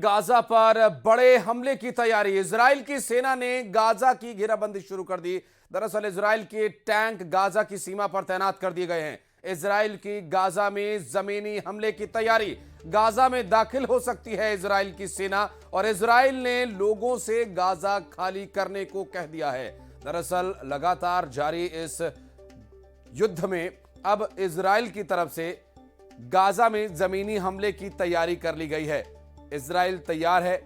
Gaza पर बड़े हमले की तैयारी। इजराइल की सेना ने गाजा की घेराबंदी शुरू कर दी। दरअसल इजराइल के टैंक गाजा की सीमा पर तैनात कर दिए गए हैं। इजराइल की गाजा में जमीनी हमले की तैयारी। गाजा में दाखिल हो सकती है इजराइल की सेना और इजराइल ने लोगों से गाजा खाली करने को कह दिया है। दरअसल लगातार जारी इस युद्ध में अब इजराइल की तरफ से गाजा में जमीनी हमले की तैयारी कर ली गई है। इजराइल तैयार है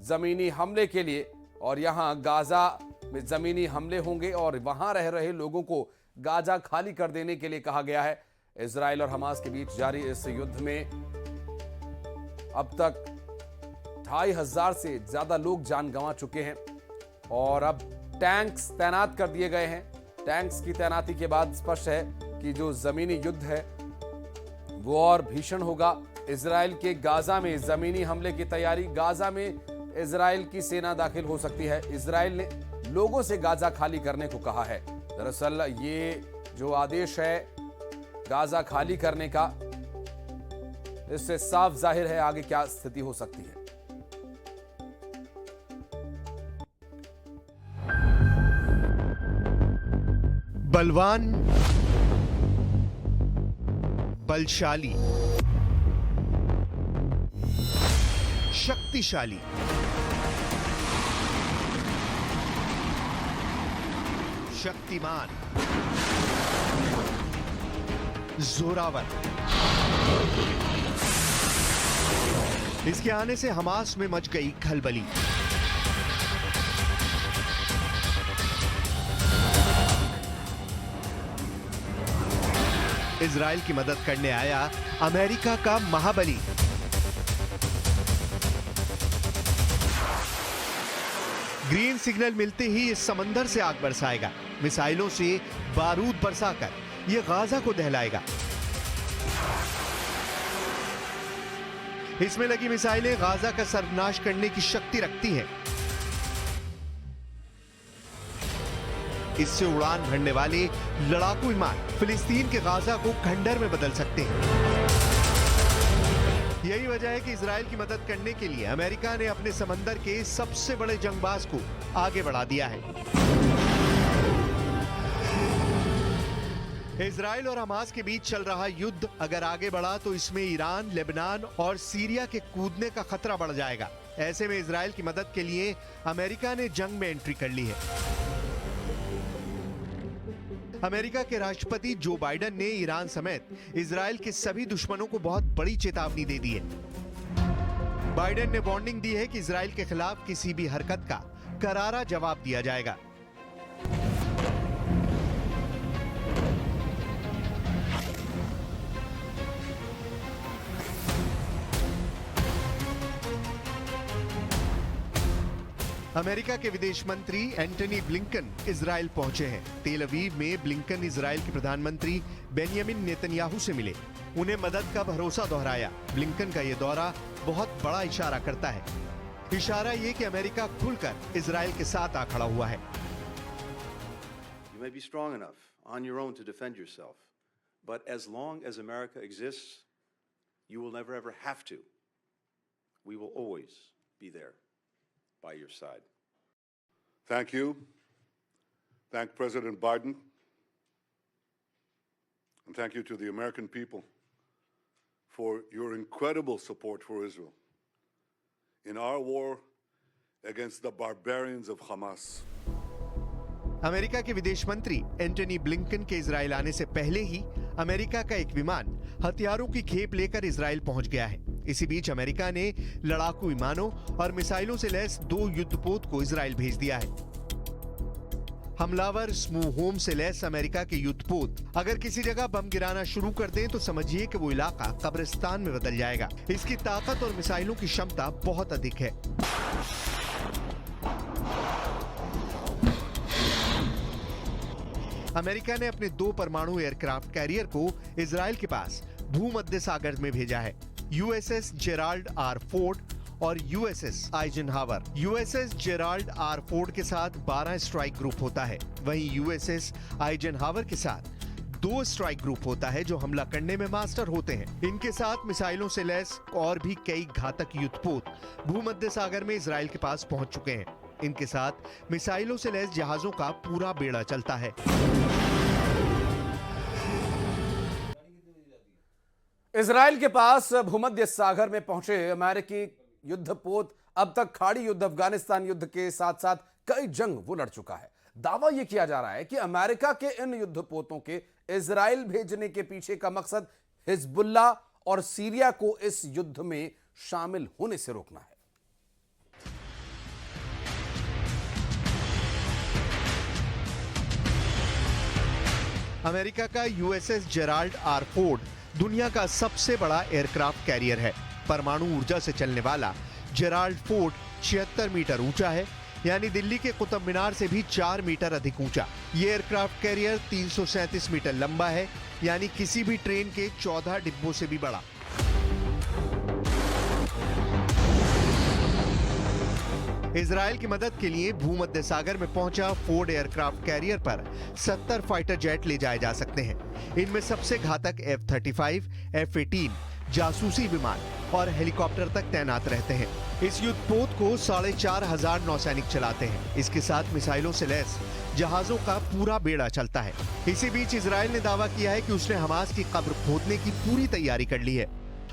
जमीनी हमले के लिए और यहां गाजा में जमीनी हमले होंगे और वहां रह रहे लोगों को गाजा खाली कर देने के लिए कहा गया है। इजराइल और हमास के बीच जारी इस युद्ध में अब तक 2500 से ज्यादा लोग जान गंवा चुके हैं और अब टैंक्स तैनात कर दिए गए हैं। टैंक्स की तैनाती के बाद स्पष्ट है कि जो जमीनी युद्ध है वो और भीषण होगा। इजराइल के गाजा में जमीनी हमले की तैयारी। गाजा में इजराइल की सेना दाखिल हो सकती है। इजराइल ने लोगों से गाजा खाली करने को कहा है। दरअसल ये जो आदेश है गाजा खाली करने का, इससे साफ जाहिर है आगे क्या स्थिति हो सकती है। बलवान, बलशाली, शक्तिशाली, शक्तिमान, जोरावर। इसके आने से हमास में मच गई खलबली। इजराइल की मदद करने आया अमेरिका का महाबली। ग्रीन सिग्नल मिलते ही इस समंदर से आग बरसाएगा। मिसाइलों से बारूद बरसाकर यह गाजा को दहलाएगा। इसमें लगी मिसाइलें गाजा का सर्वनाश करने की शक्ति रखती हैं। इससे उड़ान भरने वाले लड़ाकू विमान फिलिस्तीन के गाजा को खंडर में बदल सकते हैं। यही वजह है कि इजराइल की मदद करने के लिए अमेरिका ने अपने समंदर के सबसे बड़े जंगबाज को आगे बढ़ा दिया है। इजराइल और हमास के बीच चल रहा युद्ध अगर आगे बढ़ा तो इसमें ईरान, लेबनान और सीरिया के कूदने का खतरा बढ़ जाएगा। ऐसे में इजराइल की मदद के लिए अमेरिका ने जंग में एंट्री कर ली है। अमेरिका के राष्ट्रपति जो बाइडेन ने ईरान समेत इजराइल के सभी दुश्मनों को बहुत बड़ी चेतावनी दे दी है। बाइडेन ने वार्निंग दी है कि इजराइल के खिलाफ किसी भी हरकत का करारा जवाब दिया जाएगा। अमेरिका के विदेश मंत्री एंटनी ब्लिंकन इजराइल पहुंचे हैं। तेल अवीव में ब्लिंकन इजराइल के प्रधानमंत्री बेंयामिन नेतन्याहू से मिले, उन्हें मदद का भरोसा दोहराया। ब्लिंकन का यह दौरा बहुत बड़ा इशारा करता है। इशारा यह कि अमेरिका खुलकर इजराइल के साथ आ खड़ा हुआ है। You may be strong enough on your own to defend yourself, but as long as America exists, you will never ever have to. We will always be there by your side. Thank you. Thank President Biden. And thank you to the American people for your incredible support for Israel in our war against the barbarians of Hamas. America के विदेश मंत्री Antony Blinken के Israel आने से पहले ही America का एक विमान हथियारों की खेप लेकर इजराइल पहुंच गया है। इसी बीच अमेरिका ने लड़ाकू विमानों और मिसाइलों से लैस 2 युद्धपोत को इजराइल भेज दिया है। हमलावर स्मूह होम से लैस अमेरिका के युद्धपोत अगर किसी जगह बम गिराना शुरू कर दें तो समझिए कि वो इलाका कब्रिस्तान में बदल जाएगा। इसकी ताकत और मिसाइलों की क्षमता बहुत अधिक है। अमेरिका ने अपने 2 परमाणु एयरक्राफ्ट कैरियर को इजराइल के पास भूमध्य सागर में भेजा है। यूएसएस जेराल्ड आर फोर्ड और USS Eisenhower. USS Gerald R Ford के साथ 12 स्ट्राइक ग्रुप होता है, वहीं यूएसएस आइजनहावर के साथ 2 स्ट्राइक ग्रुप होता है जो हमला करने में मास्टर होते हैं। इनके साथ मिसाइलों से लैस और भी कई घातक युद्धपोत भूमध्य सागर में इजराइल के पास पहुंच चुके हैं। इनके साथ मिसाइलों से लैस जहाजों का पूरा बेड़ा चलता है। इजराइल के पास भूमध्य सागर में पहुंचे अमेरिकी युद्धपोत अब तक खाड़ी युद्ध, अफगानिस्तान युद्ध के साथ साथ कई जंग वो लड़ चुका है। दावा यह किया जा रहा है कि अमेरिका के इन युद्धपोतों के इजराइल भेजने के पीछे का मकसद हिजबुल्ला और सीरिया को इस युद्ध में शामिल होने से रोकना है। अमेरिका का यूएसएस जेराल्ड आर फोर्ड दुनिया का सबसे बड़ा एयरक्राफ्ट कैरियर है। परमाणु ऊर्जा से चलने वाला जेराल्ड फोर्ड 76 मीटर ऊंचा है, यानी दिल्ली के कुतुब मीनार से भी 4 मीटर अधिक ऊंचा। ये एयरक्राफ्ट कैरियर 337 मीटर लंबा है, यानी किसी भी ट्रेन के 14 डिब्बों से भी बड़ा। इजराइल की मदद के लिए भूमध्य सागर में पहुंचा फोर्ड एयरक्राफ्ट कैरियर पर 70 फाइटर जेट ले जाए जा सकते हैं। इनमें सबसे घातक F-35, F-18 जासूसी विमान और हेलीकॉप्टर तक तैनात रहते हैं। इस युद्धपोत को 4,500 नौसैनिक चलाते हैं। इसके साथ मिसाइलों से लैस जहाजों का पूरा बेड़ा चलता है। इसी बीच इजराइल ने दावा किया है कि उसने हमास की कब्र खोदने की पूरी तैयारी कर ली है।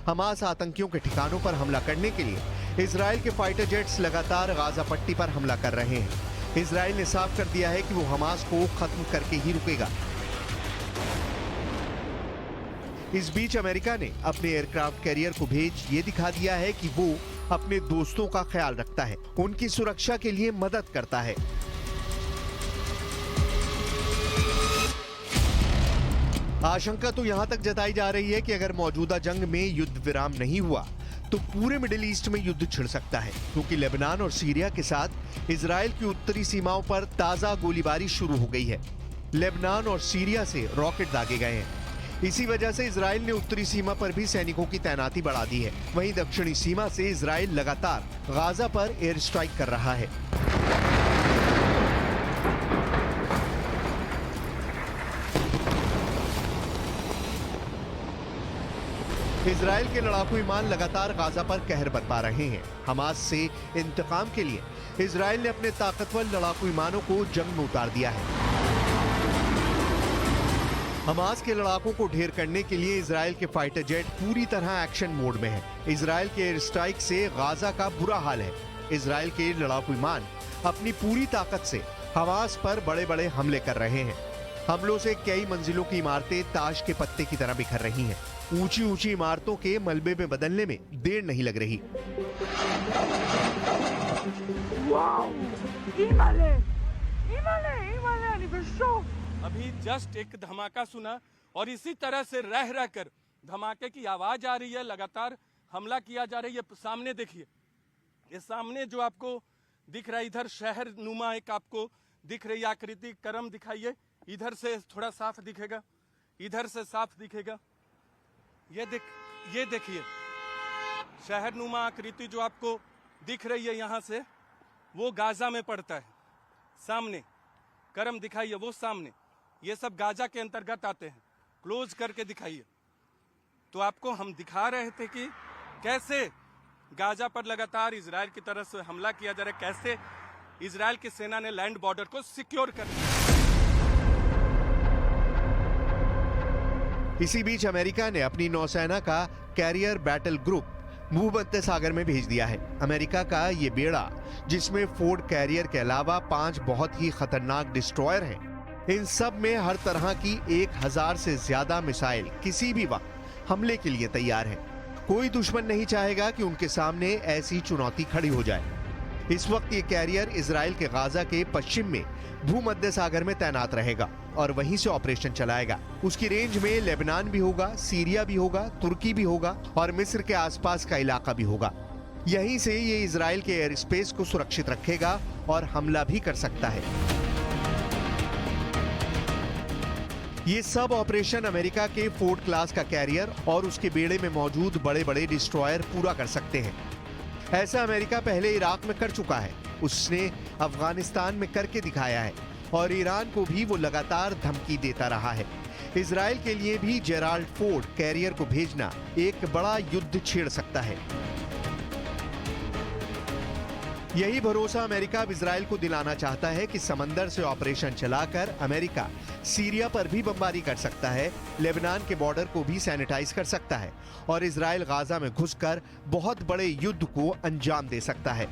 हमास आतंकियों के ठिकानों पर हमला करने के लिए इजराइल के फाइटर जेट्स लगातार गाजा पट्टी पर हमला कर रहे हैं। इजराइल ने साफ कर दिया है कि वो हमास को खत्म करके ही रुकेगा। इस बीच अमेरिका ने अपने एयरक्राफ्ट कैरियर को भेज ये दिखा दिया है कि वो अपने दोस्तों का ख्याल रखता है, उनकी सुरक्षा के लिए मदद करता है। आशंका तो यहां तक जताई जा रही है कि अगर मौजूदा जंग में युद्ध विराम नहीं हुआ तो पूरे मिडिल ईस्ट में युद्ध छिड़ सकता है, क्योंकि लेबनान और सीरिया के साथ इजराइल की उत्तरी सीमाओं पर ताजा गोलीबारी शुरू हो गई है। लेबनान और सीरिया से रॉकेट दागे गए हैं। इसी वजह से इजराइल ने उत्तरी सीमा पर भी सैनिकों की तैनाती बढ़ा दी है। वहीं दक्षिणी सीमा से इजराइल लगातार गाजा पर एयर स्ट्राइक कर रहा है। इजराइल के लड़ाकू विमान लगातार गाजा पर कहर बरपा रहे हैं। हमास से इंतकाम के लिए इजराइल ने अपने ताकतवर लड़ाकू विमानों को जंग में उतार दिया है। हमास के लड़ाकों को ढेर करने के लिए इजराइल के फाइटर जेट पूरी तरह एक्शन मोड में है। इजराइल के एयर स्ट्राइक से गाजा का बुरा हाल है। इजराइल के लड़ाकू विमान अपनी पूरी ताकत से हमास पर बड़े बड़े हमले कर रहे हैं। हमलों से कई मंजिलों की इमारतें ताश के पत्ते की तरह बिखर रही हैं। ऊंची ऊंची इमारतों के मलबे में बदलने में देर नहीं लग रही। अभी जस्ट एक धमाका सुना और इसी तरह से रह रहकर धमाके की आवाज आ रही है। लगातार हमला किया जा रही है। सामने देखिए, ये सामने जो आपको दिख रहा है, इधर शहर नुमा एक आपको दिख रही आकृति। करम दिखाइए, इधर से थोड़ा साफ दिखेगा, इधर से साफ दिखेगा। ये देखिए शहर नुमा आकृति जो आपको दिख रही है यहाँ से, वो गाजा में पड़ता है। सामने करम दिखाइए, वो सामने, ये सब गाजा के अंतर्गत आते हैं। क्लोज करके दिखाइए। तो आपको हम दिखा रहे थे कि कैसे गाजा पर लगातार इजराइल की तरफ से हमला किया जा रहा है, कैसे इजराइल की सेना ने लैंड बॉर्डर को सिक्योर कर लिया। इसी बीच अमेरिका ने अपनी नौसेना का कैरियर बैटल ग्रुप भूमध्य सागर में भेज दिया है। अमेरिका का ये बेड़ा, जिसमें फोर्ड कैरियर के अलावा 5 बहुत ही खतरनाक डिस्ट्रॉयर हैं, इन सब में हर तरह की 1000 से ज्यादा मिसाइल किसी भी वक्त हमले के लिए तैयार है। कोई दुश्मन नहीं चाहेगा कि उनके सामने ऐसी चुनौती खड़ी हो जाए। इस वक्त ये कैरियर इजराइल के गाजा के पश्चिम में भूमध्य सागर में तैनात रहेगा और वहीं से ऑपरेशन चलाएगा। उसकी रेंज में लेबनान भी होगा, सीरिया भी होगा, तुर्की भी होगा और मिस्र के आसपास का इलाका भी होगा। यहीं से ये इजराइल के एयर स्पेस को सुरक्षित रखेगा और हमला भी कर सकता है। ये सब ऑपरेशन अमेरिका के फोर्ड क्लास का कैरियर और उसके बेड़े में मौजूद बड़े बड़े डिस्ट्रॉयर पूरा कर सकते हैं। ऐसा अमेरिका पहले इराक में कर चुका है, उसने अफगानिस्तान में करके दिखाया है और ईरान को भी वो लगातार धमकी देता रहा है। इजराइल के लिए भी जेराल्ड फोर्ड कैरियर को भेजना एक बड़ा युद्ध छेड़ सकता है। यही भरोसा अमेरिका अब इजराइल को दिलाना चाहता है कि समंदर से ऑपरेशन चलाकर अमेरिका सीरिया पर भी बमबारी कर सकता है, लेबनान के बॉर्डर को भी सैनिटाइज कर सकता है और इजराइल गाजा में घुसकर बहुत बड़े युद्ध को अंजाम दे सकता है।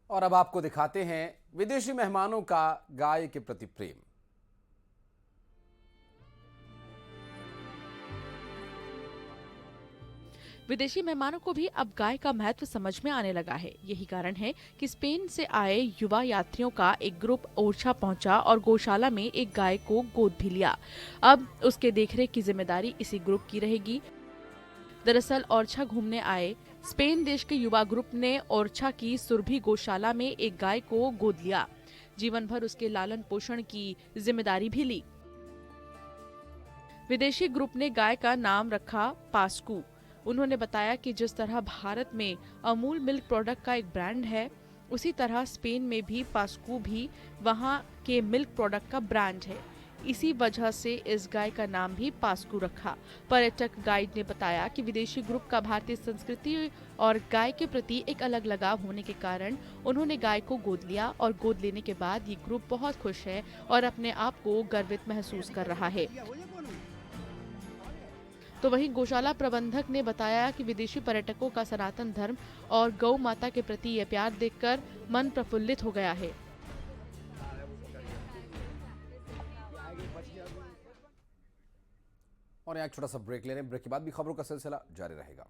और अब आपको दिखाते हैं विदेशी मेहमानों का गाय के प्रति प्रेम। विदेशी मेहमानों को भी अब गाय का महत्व समझ में आने लगा है। यही कारण है कि स्पेन से आए युवा यात्रियों का एक ग्रुप ओरछा पहुंचा और गौशाला में एक गाय को गोद भी लिया। अब उसके देखरेख की जिम्मेदारी इसी ग्रुप की रहेगी। दरअसल ओरछा घूमने आए स्पेन देश के युवा ग्रुप ने ओरछा की सुरभि गौशाला में एक गाय को गोद लिया। जीवन भर उसके लालन पोषण की जिम्मेदारी भी ली। विदेशी ग्रुप ने गाय का नाम रखा पास्कू। उन्होंने बताया कि जिस तरह भारत में अमूल मिल्क प्रोडक्ट का एक ब्रांड है, उसी तरह स्पेन में भी पास्कू भी वहां के मिल्क प्रोडक्ट का ब्रांड है। इसी वजह से इस गाय का नाम भी पास्कू रखा। पर्यटक गाइड ने बताया कि विदेशी ग्रुप का भारतीय संस्कृति और गाय के प्रति एक अलग लगाव होने के कारण उन्होंने गाय को गोद लिया और गोद लेने के बाद ये ग्रुप बहुत खुश है और अपने आप को गर्वित महसूस कर रहा है। तो वहीं गौशाला प्रबंधक ने बताया कि विदेशी पर्यटकों का सनातन धर्म और गौ माता के प्रति यह प्यार देखकर मन प्रफुल्लित हो गया है। और यहाँ एक छोटा सा ब्रेक ले रहे हैं। ब्रेक के बाद भी खबरों का सिलसिला जारी रहेगा।